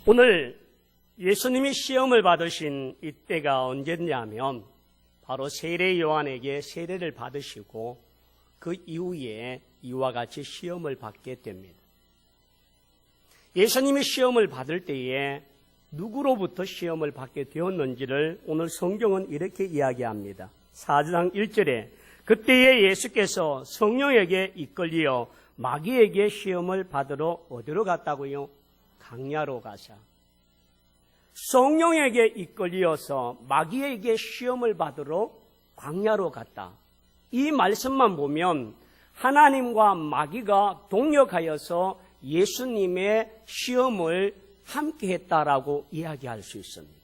오늘 예수님이 시험을 받으신 이때가 언제냐면 바로 세례 요한에게 세례를 받으시고 그 이후에 이와 같이 시험을 받게 됩니다. 예수님이 시험을 받을 때에 누구로부터 시험을 받게 되었는지를 오늘 성경은 이렇게 이야기합니다. 4장 1절에 그때에 예수께서 성령에게 이끌려 마귀에게 시험을 받으러 어디로 갔다고요? 광야로 가사. 성령에게 이끌려서 마귀에게 시험을 받으러 광야로 갔다. 이 말씀만 보면 하나님과 마귀가 동역하여서 예수님의 시험을 함께 했다라고 이야기할 수 있습니다.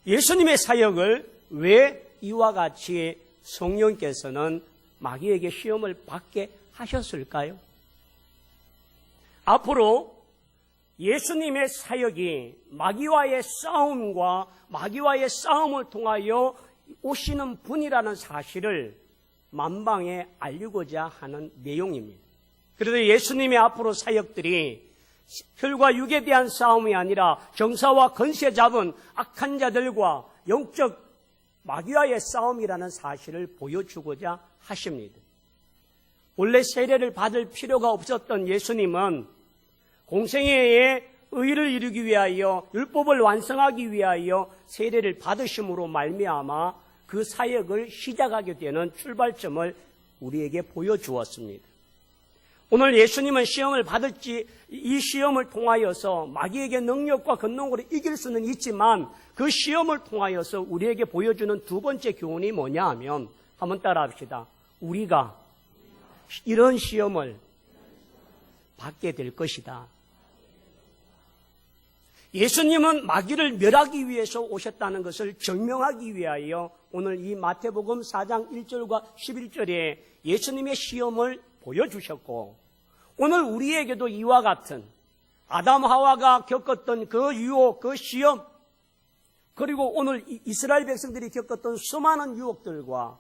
예수님의 사역을 왜 이와 같이 성령께서는 마귀에게 시험을 받게 하셨을까요? 앞으로 예수님의 사역이 마귀와의 싸움과 마귀와의 싸움을 통하여 오시는 분이라는 사실을 만방에 알리고자 하는 내용입니다. 그래서 예수님의 앞으로 사역들이 혈과 육에 대한 싸움이 아니라 정사와 권세 잡은 악한 자들과 영적 마귀와의 싸움이라는 사실을 보여주고자 하십니다. 원래 세례를 받을 필요가 없었던 예수님은 공생애에 의를 이루기 위하여 율법을 완성하기 위하여 세례를 받으심으로 말미암아 그 사역을 시작하게 되는 출발점을 우리에게 보여주었습니다. 오늘 예수님은 시험을 받을지 이 시험을 통하여서 마귀에게 능력과 권능으로 이길 수는 있지만 그 시험을 통하여서 우리에게 보여주는 두 번째 교훈이 뭐냐 하면 한번 따라합시다. 우리가 이런 시험을 받게 될 것이다. 예수님은 마귀를 멸하기 위해서 오셨다는 것을 증명하기 위하여 오늘 이 마태복음 4장 1절과 11절에 예수님의 시험을 보여주셨고 오늘 우리에게도 이와 같은 아담 하와가 겪었던 그 유혹, 그 시험 그리고 오늘 이스라엘 백성들이 겪었던 수많은 유혹들과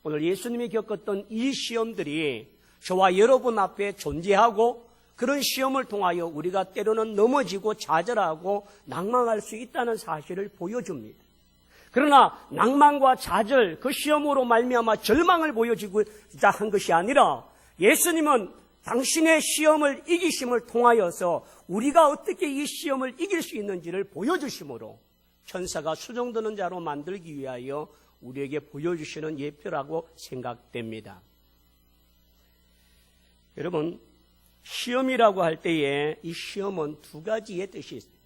오늘 예수님이 겪었던 이 시험들이 저와 여러분 앞에 존재하고 그런 시험을 통하여 우리가 때로는 넘어지고 좌절하고 낭망할 수 있다는 사실을 보여줍니다. 그러나 낭만과 좌절, 그 시험으로 말미암아 절망을 보여주고자 한 것이 아니라 예수님은 당신의 시험을 이기심을 통하여서 우리가 어떻게 이 시험을 이길 수 있는지를 보여주심으로 천사가 수종드는 자로 만들기 위하여 우리에게 보여주시는 예표라고 생각됩니다. 여러분, 시험이라고 할 때에 이 시험은 두 가지의 뜻이 있습니다.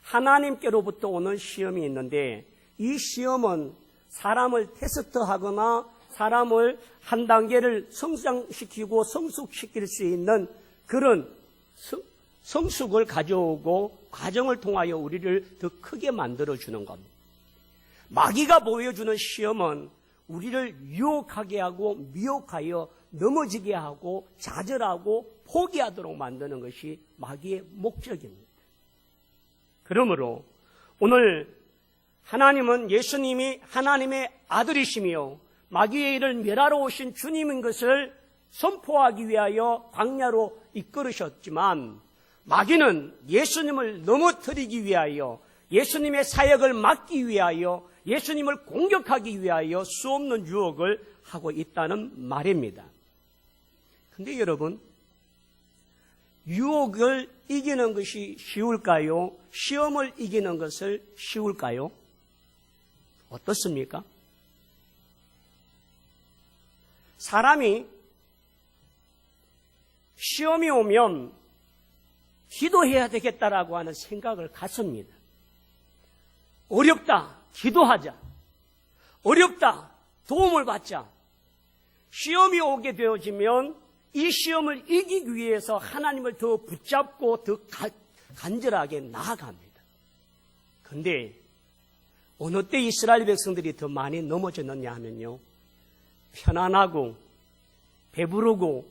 하나님께로부터 오는 시험이 있는데 이 시험은 사람을 테스트하거나 사람을 한 단계를 성장시키고 성숙시킬 수 있는 그런 성숙을 가져오고 과정을 통하여 우리를 더 크게 만들어주는 겁니다. 마귀가 보여주는 시험은 우리를 유혹하게 하고 미혹하여 넘어지게 하고 좌절하고 포기하도록 만드는 것이 마귀의 목적입니다. 그러므로 오늘 하나님은 예수님이 하나님의 아들이시며 마귀의 일을 멸하러 오신 주님인 것을 선포하기 위하여 광야로 이끌으셨지만 마귀는 예수님을 넘어뜨리기 위하여 예수님의 사역을 막기 위하여 예수님을 공격하기 위하여 수없는 유혹을 하고 있다는 말입니다. 근데 여러분, 유혹을 이기는 것이 쉬울까요? 시험을 이기는 것을 쉬울까요? 어떻습니까? 사람이 시험이 오면 기도해야 되겠다라고 하는 생각을 갖습니다. 어렵다, 기도하자. 어렵다, 도움을 받자. 시험이 오게 되어지면 이 시험을 이기기 위해서 하나님을 더 붙잡고 더 간절하게 나아갑니다. 그런데 어느 때 이스라엘 백성들이 더 많이 넘어졌느냐 하면요. 편안하고 배부르고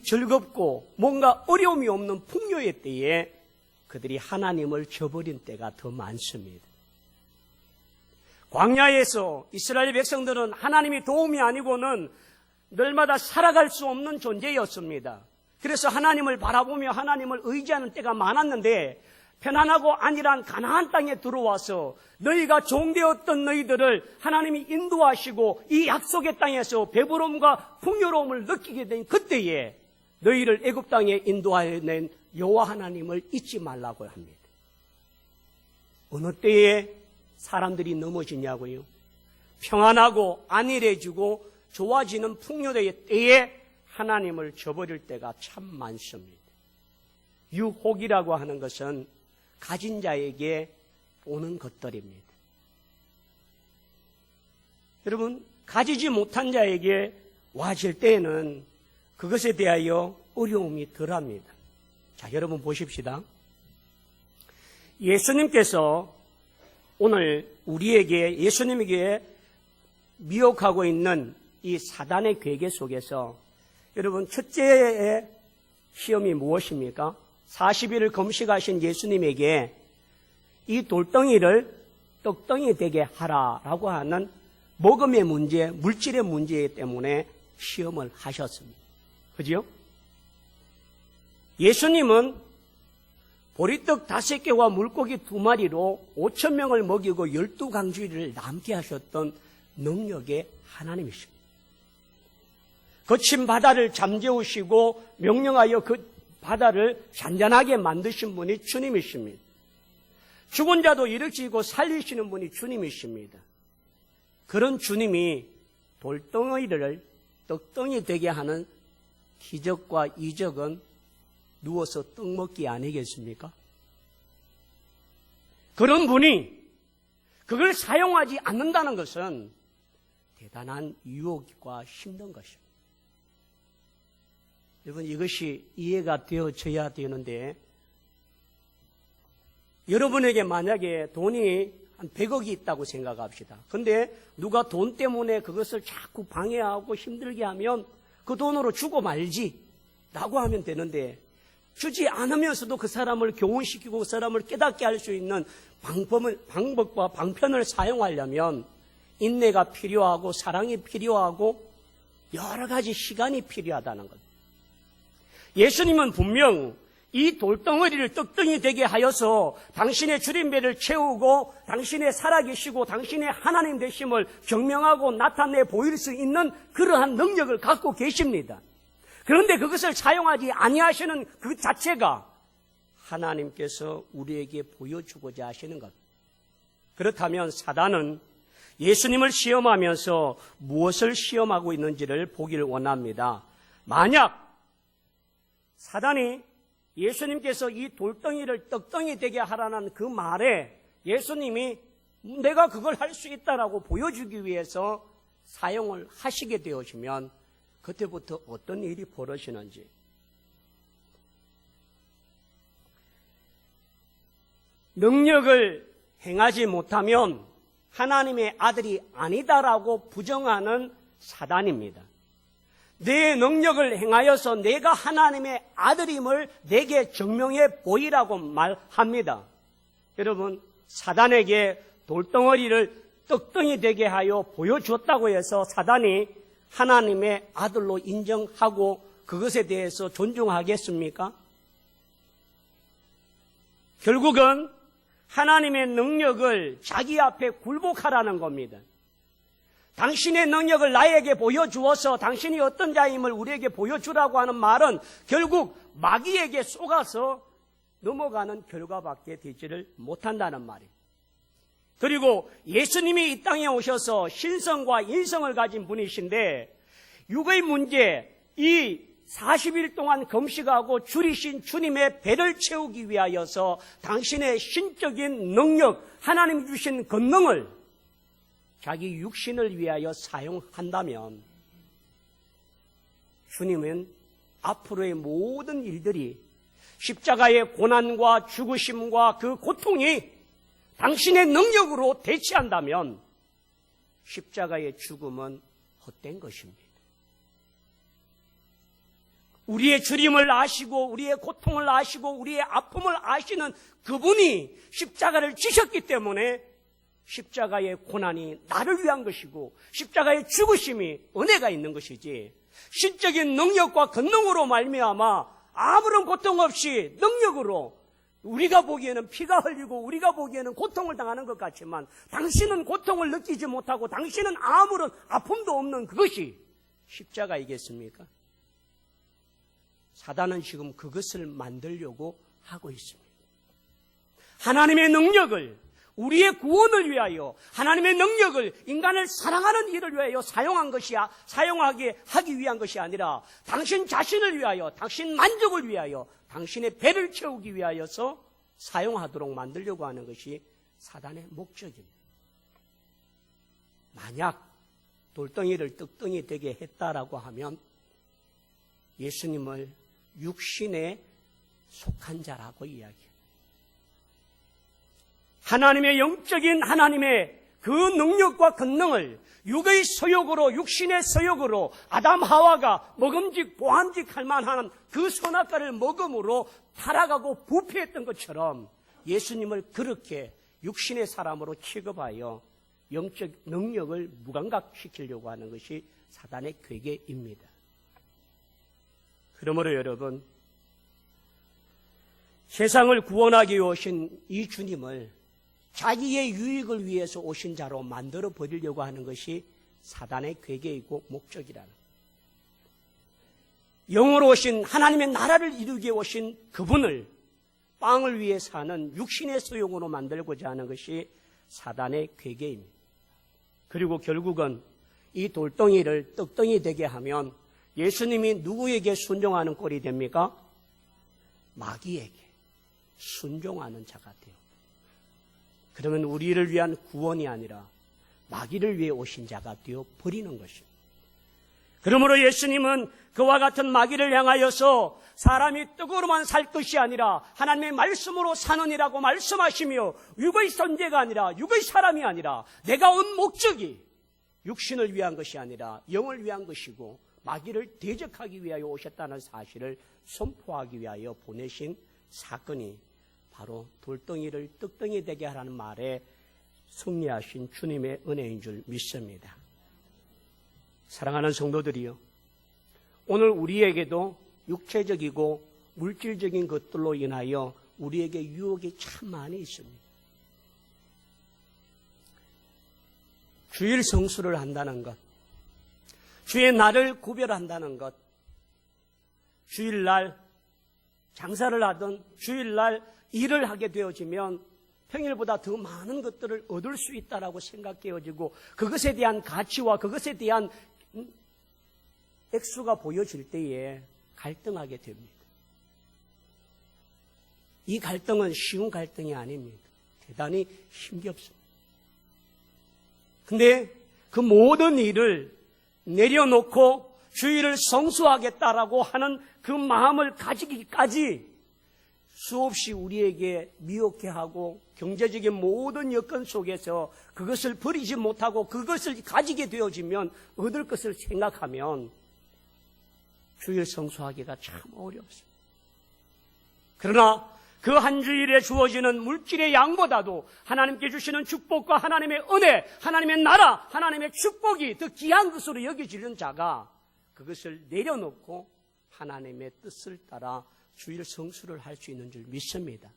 즐겁고 뭔가 어려움이 없는 풍요의 때에 그들이 하나님을 저버린 때가 더 많습니다. 광야에서 이스라엘 백성들은 하나님이 도움이 아니고는 날마다 살아갈 수 없는 존재였습니다. 그래서 하나님을 바라보며 하나님을 의지하는 때가 많았는데 편안하고 안일한 가나안 땅에 들어와서 너희가 종되었던 너희들을 하나님이 인도하시고 이 약속의 땅에서 배부름과 풍요로움을 느끼게 된 그때에 너희를 애굽 땅에 인도하여 낸 여호와 하나님을 잊지 말라고 합니다. 어느 때에 사람들이 넘어지냐고요? 평안하고 안일해지고 좋아지는 풍요의 때에 하나님을 저버릴 때가 참 많습니다. 유혹이라고 하는 것은 가진 자에게 오는 것들입니다. 여러분, 가지지 못한 자에게 와질 때에는 그것에 대하여 어려움이 덜합니다. 자, 여러분 보십시다. 예수님께서 오늘 우리에게, 예수님에게 미혹하고 있는 이 사단의 괴계 속에서 여러분, 첫째의 시험이 무엇입니까? 40일을 금식하신 예수님에게 이 돌덩이를 떡덩이 되게 하라라고 하는 먹음의 문제, 물질의 문제 때문에 시험을 하셨습니다. 그죠? 예수님은 보리떡 5개와 물고기 2마리로 5,000명을 먹이고 12강주일을 남게 하셨던 능력의 하나님이십니다. 거친 바다를 잠재우시고 명령하여 그 바다를 잔잔하게 만드신 분이 주님이십니다. 죽은 자도 일으키고 살리시는 분이 주님이십니다. 그런 주님이 돌덩이를 떡덩이 되게 하는 기적과 이적은 누워서 떡 먹기 아니겠습니까? 그런 분이 그걸 사용하지 않는다는 것은 대단한 유혹과 힘든 것입니다. 여러분, 이것이 이해가 되어져야 되는데, 여러분에게 만약에 돈이 한 100억이 있다고 생각합시다. 근데 누가 돈 때문에 그것을 자꾸 방해하고 힘들게 하면 그 돈으로 주고 말지 라고 하면 되는데, 주지 않으면서도 그 사람을 교훈시키고 그 사람을 깨닫게 할 수 있는 방법과 방편을 사용하려면 인내가 필요하고 사랑이 필요하고 여러 가지 시간이 필요하다는 것. 예수님은 분명 이 돌덩어리를 떡덩이 되게 하여서 당신의 주림배를 채우고 당신의 살아계시고 당신의 하나님 되심을 증명하고 나타내 보일 수 있는 그러한 능력을 갖고 계십니다. 그런데 그것을 사용하지 아니하시는 그 자체가 하나님께서 우리에게 보여주고자 하시는 것. 그렇다면 사단은 예수님을 시험하면서 무엇을 시험하고 있는지를 보기를 원합니다. 만약 사단이 예수님께서 이 돌덩이를 떡덩이 되게 하라는 그 말에 예수님이 내가 그걸 할 수 있다라고 보여주기 위해서 사용을 하시게 되어지면 그때부터 어떤 일이 벌어지는지. 능력을 행하지 못하면 하나님의 아들이 아니다라고 부정하는 사단입니다. 내 능력을 행하여서 내가 하나님의 아들임을 내게 증명해 보이라고 말합니다. 여러분, 사단에게 돌덩어리를 떡덩이 되게 하여 보여주었다고 해서 사단이 하나님의 아들로 인정하고 그것에 대해서 존중하겠습니까? 결국은 하나님의 능력을 자기 앞에 굴복하라는 겁니다. 당신의 능력을 나에게 보여주어서 당신이 어떤 자임을 우리에게 보여주라고 하는 말은 결국 마귀에게 속아서 넘어가는 결과밖에 되지를 못한다는 말입니다. 그리고 예수님이 이 땅에 오셔서 신성과 인성을 가진 분이신데 육의 문제, 이 40일 동안 금식하고 줄이신 주님의 배를 채우기 위하여서 당신의 신적인 능력, 하나님 주신 권능을 자기 육신을 위하여 사용한다면 주님은 앞으로의 모든 일들이 십자가의 고난과 죽으심과 그 고통이 당신의 능력으로 대체한다면 십자가의 죽음은 헛된 것입니다. 우리의 주림을 아시고 우리의 고통을 아시고 우리의 아픔을 아시는 그분이 십자가를 지셨기 때문에 십자가의 고난이 나를 위한 것이고 십자가의 죽으심이 은혜가 있는 것이지 신적인 능력과 권능으로 말미암아 아무런 고통 없이 능력으로 우리가 보기에는 피가 흘리고 우리가 보기에는 고통을 당하는 것 같지만 당신은 고통을 느끼지 못하고 당신은 아무런 아픔도 없는 그것이 십자가이겠습니까? 사단은 지금 그것을 만들려고 하고 있습니다. 하나님의 능력을 우리의 구원을 위하여 하나님의 능력을 인간을 사랑하는 일을 위하여 사용하게 하기 위한 것이 아니라 당신 자신을 위하여 당신 만족을 위하여 당신의 배를 채우기 위하여서 사용하도록 만들려고 하는 것이 사단의 목적입니다. 만약 돌덩이를 떡덩이 되게 했다라고 하면 예수님을 육신에 속한 자라고 이야기합니다. 하나님의 영적인 하나님의 그 능력과 권능을 육의 서욕으로 육신의 서욕으로 아담 하와가 보암직할 만한 그 선악과를 먹음으로 타락하고 부패했던 것처럼 예수님을 그렇게 육신의 사람으로 취급하여 영적 능력을 무감각시키려고 하는 것이 사단의 괴계입니다. 그러므로 여러분, 세상을 구원하기 위해 오신 이 주님을 자기의 유익을 위해서 오신 자로 만들어 버리려고 하는 것이 사단의 괴계이고 목적이라는 거예요. 영으로 오신 하나님의 나라를 이루기 위해 오신 그분을 빵을 위해 사는 육신의 소용으로 만들고자 하는 것이 사단의 괴계입니다. 그리고 결국은 이 돌덩이를 떡덩이 되게 하면 예수님이 누구에게 순종하는 꼴이 됩니까? 마귀에게 순종하는 자가 돼요. 그러면 우리를 위한 구원이 아니라 마귀를 위해 오신 자가 되어 버리는 것입니다. 그러므로 예수님은 그와 같은 마귀를 향하여서 사람이 떡으로만 살 것이 아니라 하나님의 말씀으로 사느니라고 말씀하시며 육의 존재가 아니라 육의 사람이 아니라 내가 온 목적이 육신을 위한 것이 아니라 영을 위한 것이고 마귀를 대적하기 위하여 오셨다는 사실을 선포하기 위하여 보내신 사건이 바로 돌덩이를 떡덩이 되게 하라는 말에 승리하신 주님의 은혜인 줄 믿습니다. 사랑하는 성도들이요, 오늘 우리에게도 육체적이고 물질적인 것들로 인하여 우리에게 유혹이 참 많이 있습니다. 주일 성수를 한다는 것, 주의 날을 구별한다는 것, 주일날 장사를 하든 주일날 일을 하게 되어지면 평일보다 더 많은 것들을 얻을 수 있다라고 생각되어지고 그것에 대한 가치와 그것에 대한 액수가 보여질 때에 갈등하게 됩니다. 이 갈등은 쉬운 갈등이 아닙니다. 대단히 힘겹습니다. 근데 그 모든 일을 내려놓고 주일을 성수하겠다라고 하는 그 마음을 가지기까지 수없이 우리에게 미혹해 하고 경제적인 모든 여건 속에서 그것을 버리지 못하고 그것을 가지게 되어지면 얻을 것을 생각하면 주일 성수하기가 참 어렵습니다. 그러나 그 한 주일에 주어지는 물질의 양보다도 하나님께 주시는 축복과 하나님의 은혜, 하나님의 나라, 하나님의 축복이 더 귀한 것으로 여겨지는 자가 그것을 내려놓고 하나님의 뜻을 따라 주일 성수를 할 수 있는 줄 믿습니다.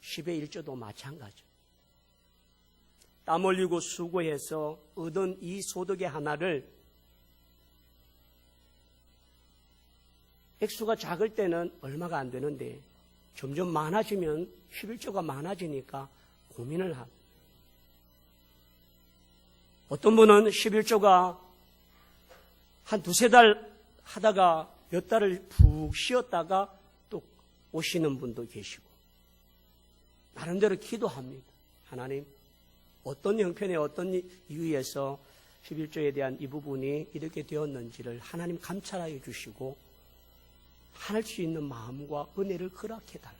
10의 1조도 마찬가지. 땀 흘리고 수고해서 얻은 이 소득의 하나를 액수가 작을 때는 얼마가 안 되는데 점점 많아지면 11조가 많아지니까 고민을 합니다. 어떤 분은 11조가 한 두세 달 하다가 몇 달을 푹 쉬었다가 또 오시는 분도 계시고 나름대로 기도합니다. 하나님, 어떤 형편에 어떤 이유에서 11조에 대한 이 부분이 이렇게 되었는지를 하나님 감찰하여 주시고 할 수 있는 마음과 은혜를 허락해달라.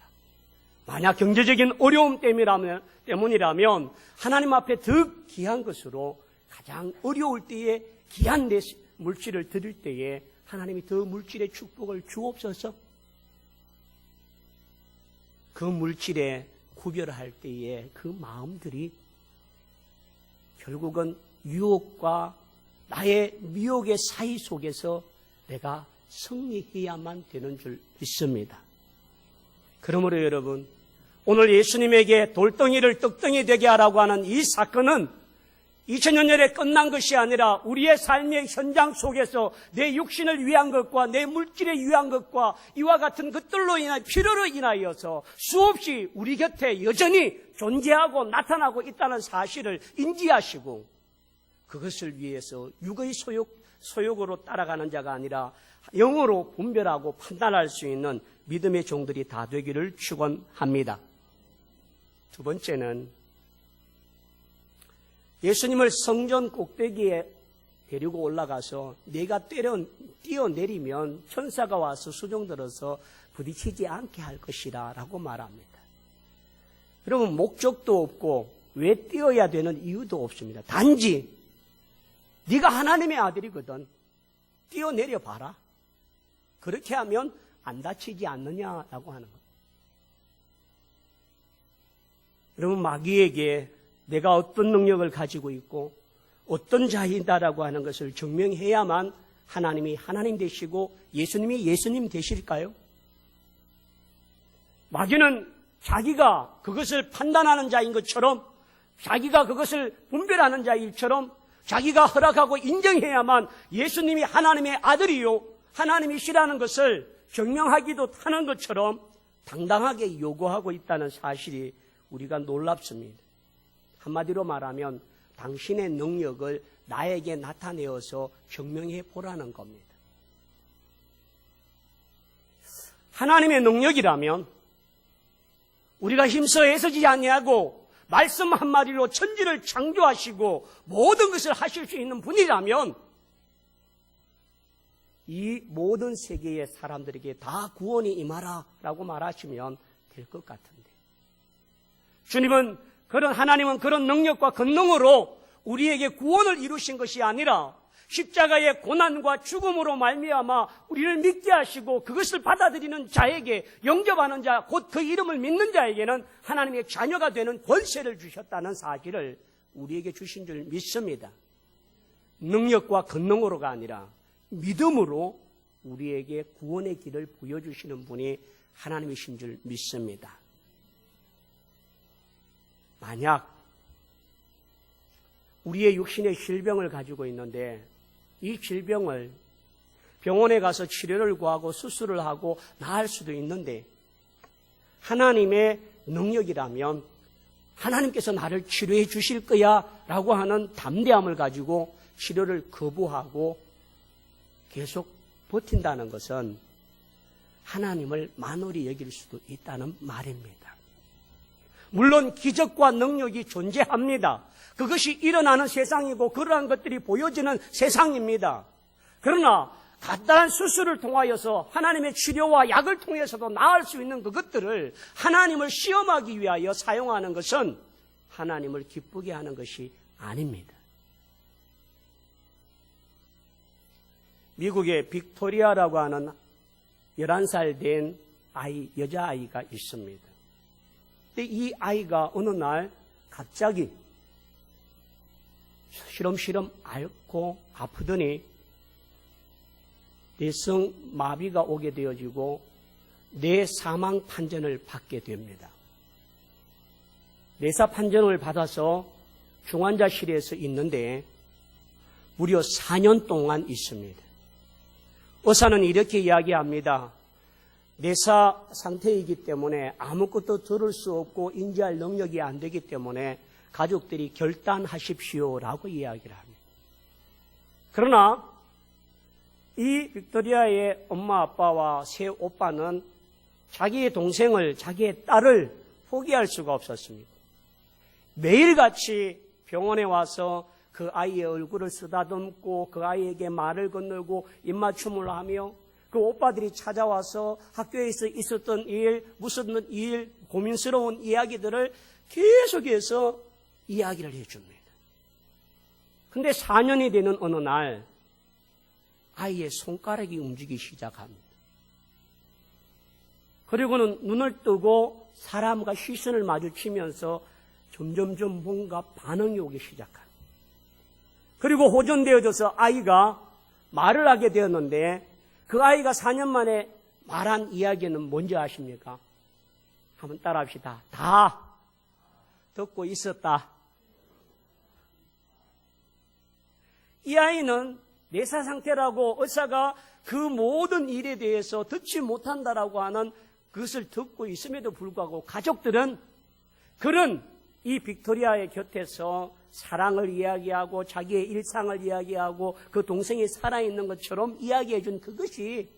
만약 경제적인 어려움 때문이라면 하나님 앞에 더 귀한 것으로 가장 어려울 때에 귀한 물질을 드릴 때에 하나님이 더 물질의 축복을 주옵소서. 그 물질에 구별할 때에 그 마음들이 결국은 유혹과 나의 미혹의 사이 속에서 내가 승리해야만 되는 줄 믿습니다. 그러므로 여러분, 오늘 예수님에게 돌덩이를 떡덩이 되게 하라고 하는 이 사건은 2000년 전에 끝난 것이 아니라 우리의 삶의 현장 속에서 내 육신을 위한 것과 내 물질에 위한 것과 이와 같은 것들로 인한 필요로 인하여서 수없이 우리 곁에 여전히 존재하고 나타나고 있다는 사실을 인지하시고 그것을 위해서 육의 소욕으로 따라가는 자가 아니라 영으로 분별하고 판단할 수 있는 믿음의 종들이 다 되기를 축원합니다. 두 번째는 예수님을 성전 꼭대기에 데리고 올라가서 내가 뛰어내리면 천사가 와서 수종 들어서 부딪히지 않게 할 것이라 라고 말합니다. 여러분, 목적도 없고 왜 뛰어야 되는 이유도 없습니다. 단지 네가 하나님의 아들이거든. 뛰어내려 봐라. 그렇게 하면 안 다치지 않느냐라고 하는 것. 여러분, 마귀에게 내가 어떤 능력을 가지고 있고 어떤 자이다라고 하는 것을 증명해야만 하나님이 하나님 되시고 예수님이 예수님 되실까요? 마귀는 자기가 그것을 판단하는 자인 것처럼, 자기가 그것을 분별하는 자일처럼, 자기가 허락하고 인정해야만 예수님이 하나님의 아들이요 하나님이시라는 것을 증명하기도 하는 것처럼 당당하게 요구하고 있다는 사실이 우리가 놀랍습니다. 한마디로 말하면 당신의 능력을 나에게 나타내어서 증명해 보라는 겁니다. 하나님의 능력이라면 우리가 힘써 애쓰지 아니하고 말씀 한마디로 천지를 창조하시고 모든 것을 하실 수 있는 분이라면 이 모든 세계의 사람들에게 다 구원이 임하라라고 말하시면 될 것 같은데, 주님은 하나님은 그런 능력과 권능으로 우리에게 구원을 이루신 것이 아니라 십자가의 고난과 죽음으로 말미암아 우리를 믿게 하시고 그것을 받아들이는 자에게, 영접하는 자, 곧 그 이름을 믿는 자에게는 하나님의 자녀가 되는 권세를 주셨다는 사실을 우리에게 주신 줄 믿습니다. 능력과 권능으로가 아니라 믿음으로 우리에게 구원의 길을 보여주시는 분이 하나님이신 줄 믿습니다. 만약 우리의 육신의 질병을 가지고 있는데 이 질병을 병원에 가서 치료를 구하고 수술을 하고 나을 수도 있는데 하나님의 능력이라면 하나님께서 나를 치료해 주실 거야 라고 하는 담대함을 가지고 치료를 거부하고 계속 버틴다는 것은 하나님을 만홀히 여길 수도 있다는 말입니다. 물론 기적과 능력이 존재합니다. 그것이 일어나는 세상이고 그러한 것들이 보여지는 세상입니다. 그러나 간단한 수술을 통하여서 하나님의 치료와 약을 통해서도 나을 수 있는 그것들을 하나님을 시험하기 위하여 사용하는 것은 하나님을 기쁘게 하는 것이 아닙니다. 미국의 빅토리아라고 하는 11살 된 여자아이가 있습니다. 근데 이 아이가 어느 날 갑자기 시름시름 앓고 아프더니 뇌성 마비가 오게 되어지고 뇌 사망 판정을 받게 됩니다. 뇌사 판정을 받아서 중환자실에서 있는데 무려 4년 동안 있습니다. 의사는 이렇게 이야기합니다. 뇌사 상태이기 때문에 아무것도 들을 수 없고 인지할 능력이 안 되기 때문에 가족들이 결단하십시오라고 이야기를 합니다. 그러나 이 빅토리아의 엄마 아빠와 세 오빠는 자기의 동생을, 자기의 딸을 포기할 수가 없었습니다. 매일같이 병원에 와서 그 아이의 얼굴을 쓰다듬고 그 아이에게 말을 건네고 입맞춤을 하며 그 오빠들이 찾아와서 학교에서 있었던 일, 무슨 일, 고민스러운 이야기들을 계속해서 이야기를 해줍니다. 근데 4년이 되는 어느 날 아이의 손가락이 움직이기 시작합니다. 그리고는 눈을 뜨고 사람과 시선을 마주치면서 점점점 뭔가 반응이 오기 시작합니다. 그리고 호전되어져서 아이가 말을 하게 되었는데 그 아이가 4년 만에 말한 이야기는 뭔지 아십니까? 한번 따라합시다. 다 듣고 있었다. 이 아이는 내사 상태라고 의사가 그 모든 일에 대해서 듣지 못한다라고 하는 그것을 듣고 있음에도 불구하고 가족들은 그런 이 빅토리아의 곁에서 사랑을 이야기하고 자기의 일상을 이야기하고 그 동생이 살아있는 것처럼 이야기해 준 그것이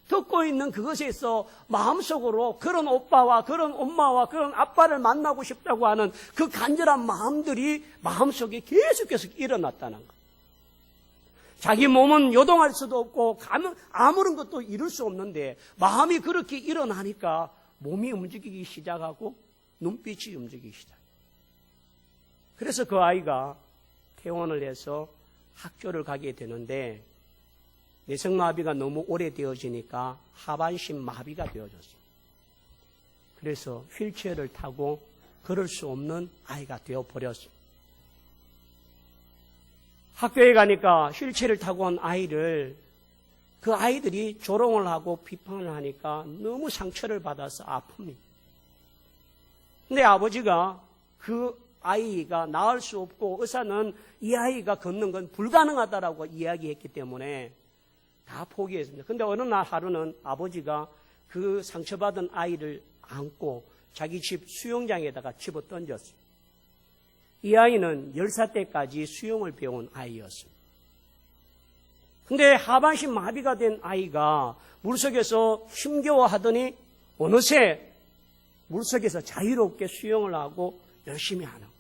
듣고 있는 그것에서 마음속으로 그런 오빠와 그런 엄마와 그런 아빠를 만나고 싶다고 하는 그 간절한 마음들이 마음속에 계속해서 일어났다는 것. 자기 몸은 요동할 수도 없고 아무런 것도 이룰 수 없는데 마음이 그렇게 일어나니까 몸이 움직이기 시작하고 눈빛이 움직이기 시작해요. 그래서 그 아이가 퇴원을 해서 학교를 가게 되는데 뇌성마비가 너무 오래되어지니까 하반신 마비가 되어졌어요. 그래서 휠체어를 타고 걸을 수 없는 아이가 되어버렸어요. 학교에 가니까 휠체어를 타고 온 아이를 그 아이들이 조롱을 하고 비판을 하니까 너무 상처를 받아서 아픕니다. 근데 아버지가 그 아이가 나을 수 없고 의사는 이 아이가 걷는 건 불가능하다라고 이야기했기 때문에 다 포기했습니다. 근데 어느 날 하루는 아버지가 그 상처받은 아이를 안고 자기 집 수영장에다가 집어 던졌어요. 이 아이는 10살 때까지 수영을 배운 아이였습니다. 근데 하반신 마비가 된 아이가 물속에서 힘겨워하더니 어느새 물속에서 자유롭게 수영을 하고 열심히 하는 거예요.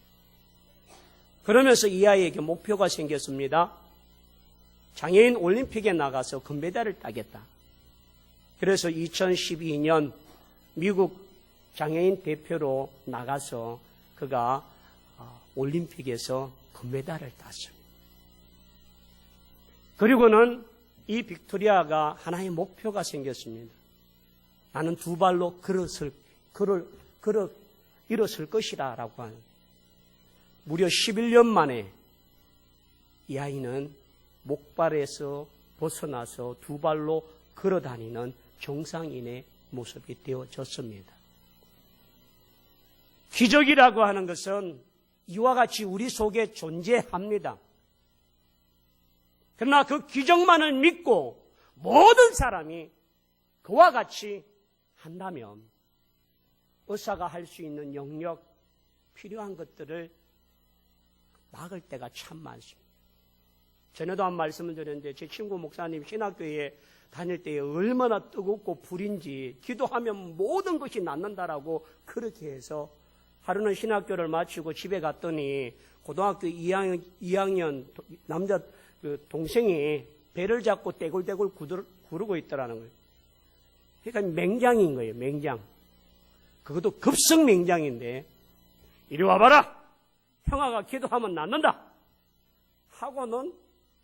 그러면서 이 아이에게 목표가 생겼습니다. 장애인 올림픽에 나가서 금메달을 따겠다. 그래서 2012년 미국 장애인 대표로 나가서 그가 올림픽에서 금메달을 땄습니다. 그리고는 이 빅토리아가 하나의 목표가 생겼습니다. 나는 두 발로 일어설 것이다 라고 하는 무려 11년 만에 이 아이는 목발에서 벗어나서 두 발로 걸어다니는 정상인의 모습이 되어졌습니다. 기적이라고 하는 것은 이와 같이 우리 속에 존재합니다. 그러나 그 기적만을 믿고 모든 사람이 그와 같이 한다면 의사가 할 수 있는 영역, 필요한 것들을 막을 때가 참 많습니다. 전에도 한 말씀을 드렸는데 제 친구 목사님 신학교에 다닐 때에 얼마나 뜨겁고 불인지 기도하면 모든 것이 낫는다라고 그렇게 해서 하루는 신학교를 마치고 집에 갔더니 고등학교 2학년 남자 그 동생이 배를 잡고 떼굴떼굴 구르고 있더라는 거예요. 그러니까 맹장인 거예요, 맹장. 그것도 급성 맹장인데 이리 와봐라. 형아가 기도하면 낫는다. 하고는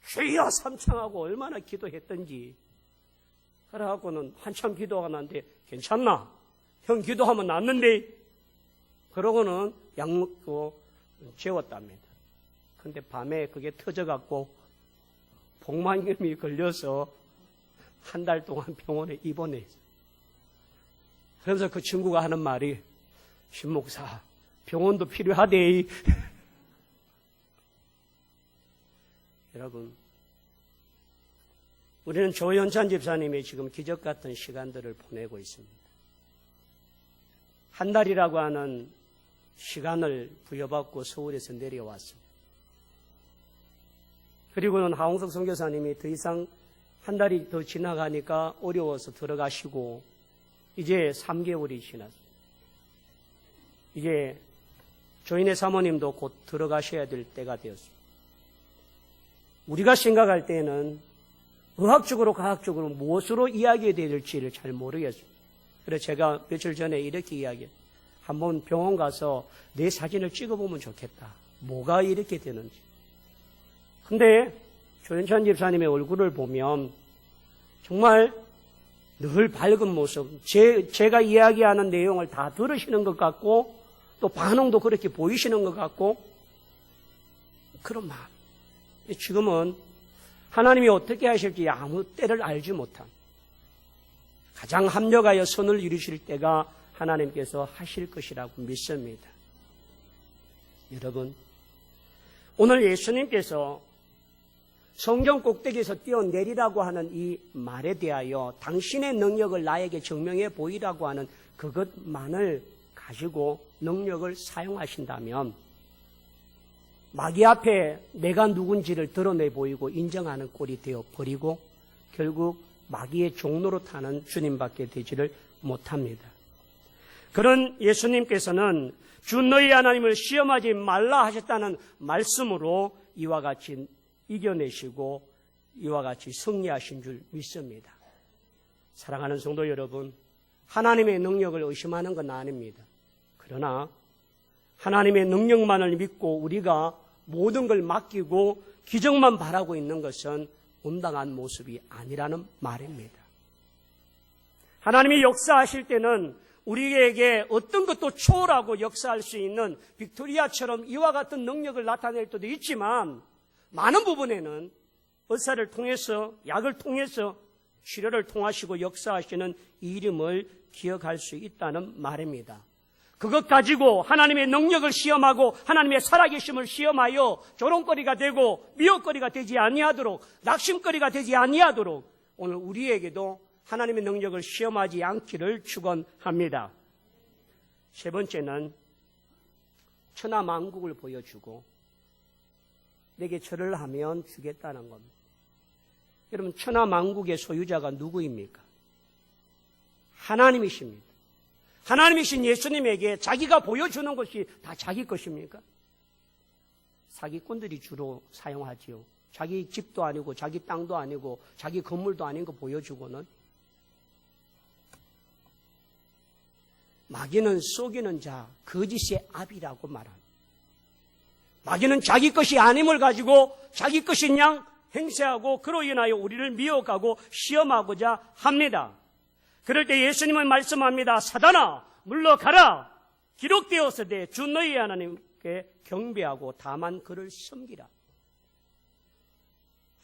주여 삼창하고 얼마나 기도했던지. 그래갖고는 한참 기도가 났는데 괜찮나? 형 기도하면 낫는데. 그러고는 약 먹고 재웠답니다. 근데 밤에 그게 터져갖고 복막염이 걸려서 한 달 동안 병원에 입원했어요. 그러면서 그 친구가 하는 말이 신목사 병원도 필요하대. 여러분 우리는 조연찬 집사님이 지금 기적 같은 시간들을 보내고 있습니다. 한 달이라고 하는 시간을 부여받고 서울에서 내려왔습니다. 그리고는 하홍석 선교사님이 더 이상 한 달이 더 지나가니까 어려워서 들어가시고 이제 3개월이 지났습니다. 이제 조인의 사모님도 곧 들어가셔야 될 때가 되었습니다. 우리가 생각할 때는 의학적으로 과학적으로 무엇으로 이야기해야 될지를 잘 모르겠습니다. 그래서 제가 며칠 전에 이렇게 이야기했어요. 한번 병원 가서 내 사진을 찍어보면 좋겠다. 뭐가 이렇게 되는지. 근데 조연찬 집사님의 얼굴을 보면 정말 늘 밝은 모습, 제가 이야기하는 내용을 다 들으시는 것 같고 또 반응도 그렇게 보이시는 것 같고 그런 마음. 지금은 하나님이 어떻게 하실지 아무 때를 알지 못한, 가장 합력하여 선을 이루실 때가 하나님께서 하실 것이라고 믿습니다. 여러분, 오늘 예수님께서 성경 꼭대기에서 뛰어내리라고 하는 이 말에 대하여 당신의 능력을 나에게 증명해 보이라고 하는 그것만을 가지고 능력을 사용하신다면 마귀 앞에 내가 누군지를 드러내 보이고 인정하는 꼴이 되어 버리고 결국 마귀의 종로로 타는 주님밖에 되지를 못합니다. 그런 예수님께서는 주 너희 하나님을 시험하지 말라 하셨다는 말씀으로 이와 같이 이겨내시고 이와 같이 승리하신 줄 믿습니다. 사랑하는 성도 여러분, 하나님의 능력을 의심하는 건 아닙니다. 그러나 하나님의 능력만을 믿고 우리가 모든 걸 맡기고 기적만 바라고 있는 것은 온당한 모습이 아니라는 말입니다. 하나님이 역사하실 때는 우리에게 어떤 것도 초월하고 역사할 수 있는 빅토리아처럼 이와 같은 능력을 나타낼 때도 있지만 많은 부분에는 의사를 통해서 약을 통해서 치료를 통하시고 역사하시는 이 이름을 기억할 수 있다는 말입니다. 그것 가지고 하나님의 능력을 시험하고 하나님의 살아계심을 시험하여 조롱거리가 되고 미혹거리가 되지 아니하도록 낙심거리가 되지 아니하도록 오늘 우리에게도 하나님의 능력을 시험하지 않기를 축원합니다. 세 번째는 천하만국을 보여주고 내게 절을 하면 주겠다는 겁니다. 여러분, 천하만국의 소유자가 누구입니까? 하나님이십니다. 하나님이신 예수님에게 자기가 보여주는 것이 다 자기 것입니까? 사기꾼들이 주로 사용하지요. 자기 집도 아니고 자기 땅도 아니고 자기 건물도 아닌 거 보여주고는. 마귀는 속이는 자, 거짓의 압이라고 말합니다. 마귀는 자기 것이 아님을 가지고 자기 것인 양 행세하고 그로 인하여 우리를 미혹하고 시험하고자 합니다. 그럴 때 예수님은 말씀합니다. 사단아, 물러가라. 기록되었으되 주 너희 하나님께 경배하고 다만 그를 섬기라.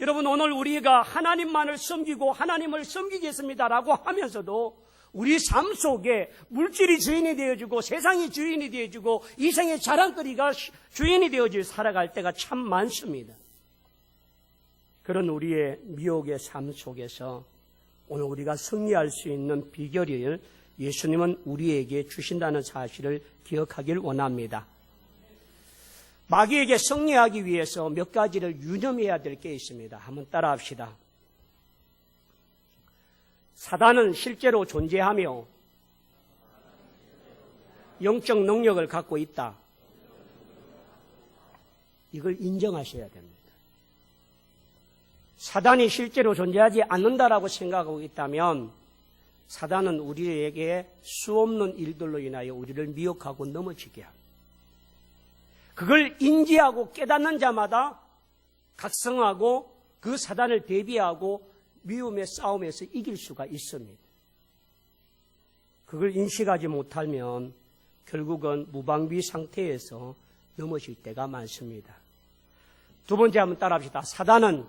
여러분, 오늘 우리가 하나님만을 섬기고 하나님을 섬기겠습니다라고 하면서도 우리 삶 속에 물질이 주인이 되어주고 세상이 주인이 되어주고 이생의 자랑거리가 주인이 되어져 살아갈 때가 참 많습니다. 그런 우리의 미혹의 삶 속에서 오늘 우리가 승리할 수 있는 비결을 예수님은 우리에게 주신다는 사실을 기억하길 원합니다. 마귀에게 승리하기 위해서 몇 가지를 유념해야 될 게 있습니다. 한번 따라합시다. 사단은 실제로 존재하며 영적 능력을 갖고 있다. 이걸 인정하셔야 됩니다. 사단이 실제로 존재하지 않는다라고 생각하고 있다면 사단은 우리에게 수없는 일들로 인하여 우리를 미혹하고 넘어지게 합니다. 그걸 인지하고 깨닫는 자마다 각성하고 그 사단을 대비하고 미움의 싸움에서 이길 수가 있습니다. 그걸 인식하지 못하면 결국은 무방비 상태에서 넘어질 때가 많습니다. 두 번째 한번 따라합시다. 사단은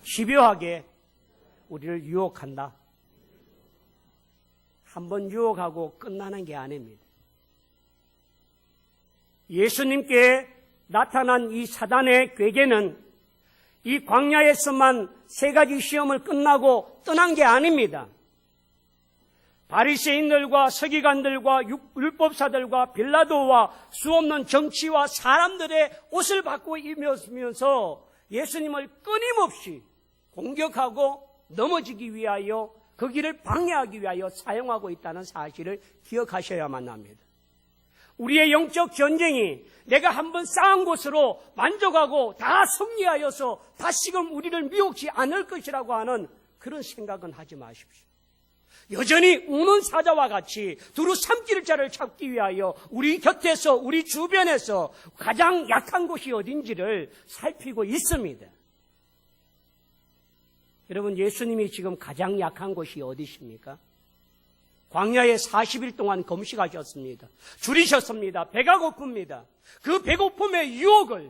집요하게 우리를 유혹한다. 한번 유혹하고 끝나는 게 아닙니다. 예수님께 나타난 이 사단의 괴계는 이 광야에서만 세 가지 시험을 끝나고 떠난 게 아닙니다. 바리새인들과 서기관들과 율법사들과 빌라도와 수없는 정치와 사람들의 옷을 받고 입으면서 예수님을 끊임없이 공격하고 넘어지기 위하여 그 길을 방해하기 위하여 사용하고 있다는 사실을 기억하셔야만 합니다. 우리의 영적 전쟁이 내가 한번 쌓은 곳으로 만족하고 다 승리하여서 다시금 우리를 미혹지 않을 것이라고 하는 그런 생각은 하지 마십시오. 여전히 우는 사자와 같이 두루 삼킬 자를 찾기 위하여 우리 곁에서 우리 주변에서 가장 약한 곳이 어딘지를 살피고 있습니다. 여러분, 예수님이 지금 가장 약한 곳이 어디십니까? 광야에 40일 동안 금식하셨습니다. 줄이셨습니다. 배가 고픕니다. 그 배고픔의 유혹을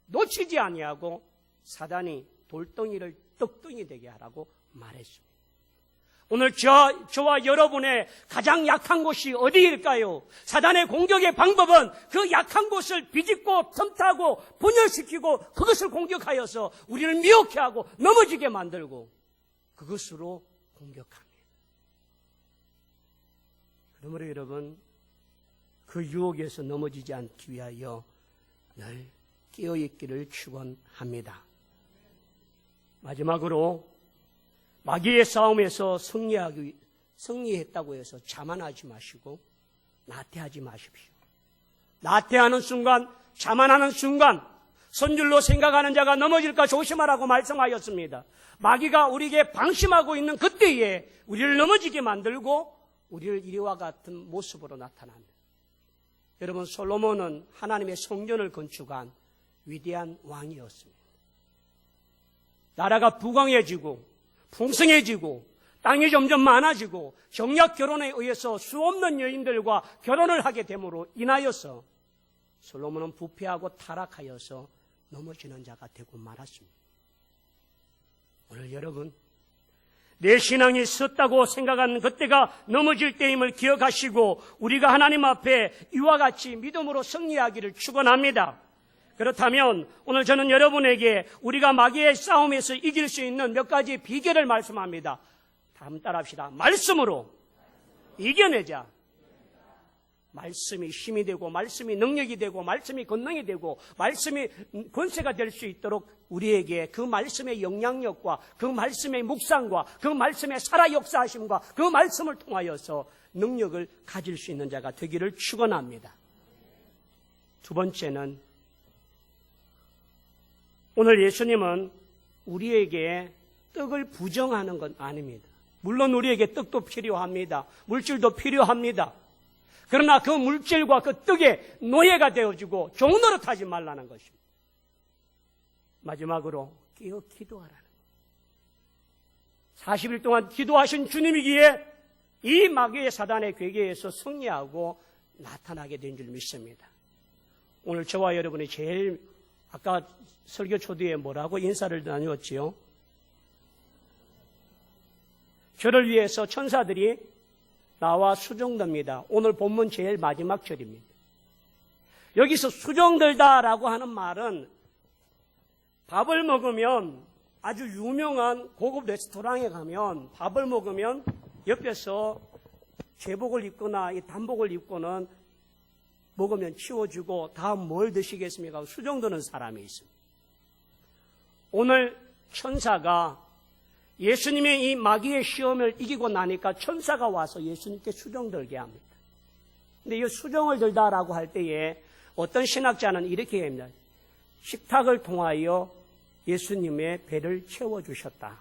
놓치지 아니하고 사단이 돌덩이를 떡덩이 되게 하라고 말했습니다. 오늘 저와 여러분의 가장 약한 곳이 어디일까요? 사단의 공격의 방법은 그 약한 곳을 비집고 틈타고 분열시키고 그것을 공격하여서 우리를 미혹해 하고 넘어지게 만들고 그것으로 공격합니다. 그러므로 여러분, 그 유혹에서 넘어지지 않기 위하여 늘 깨어있기를 축원합니다. 마지막으로 마귀의 싸움에서 승리했다고 해서 자만하지 마시고 나태하지 마십시오. 나태하는 순간, 자만하는 순간 선줄로 생각하는 자가 넘어질까 조심하라고 말씀하였습니다. 마귀가 우리에게 방심하고 있는 그때에 우리를 넘어지게 만들고 우리를 이와 같은 모습으로 나타납니다. 여러분, 솔로몬은 하나님의 성전을 건축한 위대한 왕이었습니다. 나라가 부강해지고 풍성해지고 땅이 점점 많아지고 정략 결혼에 의해서 수없는 여인들과 결혼을 하게 됨으로 인하여서 솔로몬은 부패하고 타락하여서 넘어지는 자가 되고 말았습니다. 오늘 여러분, 내 신앙이 섰다고 생각하는 그때가 넘어질 때임을 기억하시고 우리가 하나님 앞에 이와 같이 믿음으로 승리하기를 축원합니다. 그렇다면 오늘 저는 여러분에게 우리가 마귀의 싸움에서 이길 수 있는 몇 가지 비결을 말씀합니다. 다음 따라합시다. 말씀으로 이겨내자. 말씀이 힘이 되고 말씀이 능력이 되고 말씀이 권능이 되고 말씀이 권세가 될 수 있도록 우리에게 그 말씀의 영향력과 그 말씀의 묵상과 그 말씀의 살아 역사하심과 그 말씀을 통하여서 능력을 가질 수 있는 자가 되기를 축원합니다. 두 번째는 오늘 예수님은 우리에게 떡을 부정하는 건 아닙니다. 물론 우리에게 떡도 필요합니다. 물질도 필요합니다. 그러나 그 물질과 그 떡의 노예가 되어주고 종노릇하지 말라는 것입니다. 마지막으로 깨어 기도하라는 것. 40일 동안 기도하신 주님이기에 이 마귀의 사단의 괴계에서 승리하고 나타나게 된 줄 믿습니다. 오늘 저와 여러분이 제일 아까 설교 초대에 뭐라고 인사를 나누었지요? 저를 위해서 천사들이 나와 수종듭니다. 오늘 본문 제일 마지막 절입니다. 여기서 수종들다라고 하는 말은 밥을 먹으면 아주 유명한 고급 레스토랑에 가면 밥을 먹으면 옆에서 제복을 입거나 이 단복을 입고는 먹으면 치워주고 다음 뭘 드시겠습니까? 수종드는 사람이 있습니다. 오늘 천사가 예수님의 이 마귀의 시험을 이기고 나니까 천사가 와서 예수님께 수종들게 합니다. 근데 이 수종을 들다라고 할 때에 어떤 신학자는 이렇게 합니다. 식탁을 통하여 예수님의 배를 채워주셨다.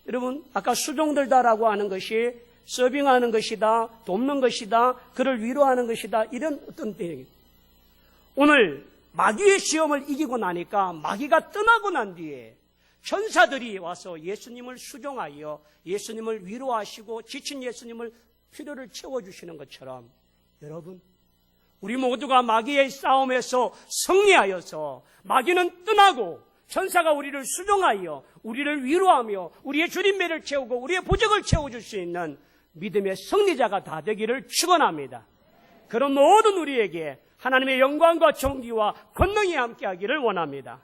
여러분, 아까 수종들다라고 하는 것이 서빙하는 것이다, 돕는 것이다, 그를 위로하는 것이다, 이런 어떤 내용입니다. 오늘 마귀의 시험을 이기고 나니까 마귀가 떠나고 난 뒤에 천사들이 와서 예수님을 수종하여 예수님을 위로하시고 지친 예수님을 필요를 채워주시는 것처럼 여러분, 우리 모두가 마귀의 싸움에서 승리하여서 마귀는 떠나고 천사가 우리를 수종하여 우리를 위로하며 우리의 주림매를 채우고 우리의 부족을 채워줄 수 있는 믿음의 승리자가 다 되기를 축원합니다. 그런 모든 우리에게 하나님의 영광과 존귀와 권능이 함께하기를 원합니다.